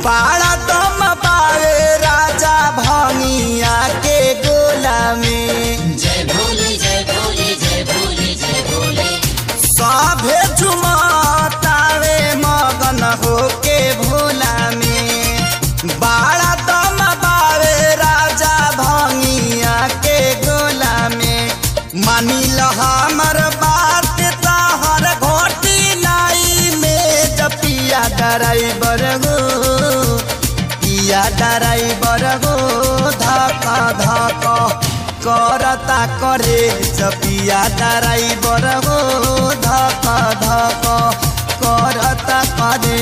बाड़ा दम पावे राजा भंगिया के गोला में। जय भोले जय भोले जय भोले जय भोले। सभे झुमतावे मगन होके भोला में। बाड़ा दम पावे राजा भंगिया के गोला में। मानिल हमर बात तहर घोटी नाई में जपिया ड्राइवर गो पिया ड्राइवर गो धक धक करता करे जपिया ड्राइवर गो धक धक करता करे।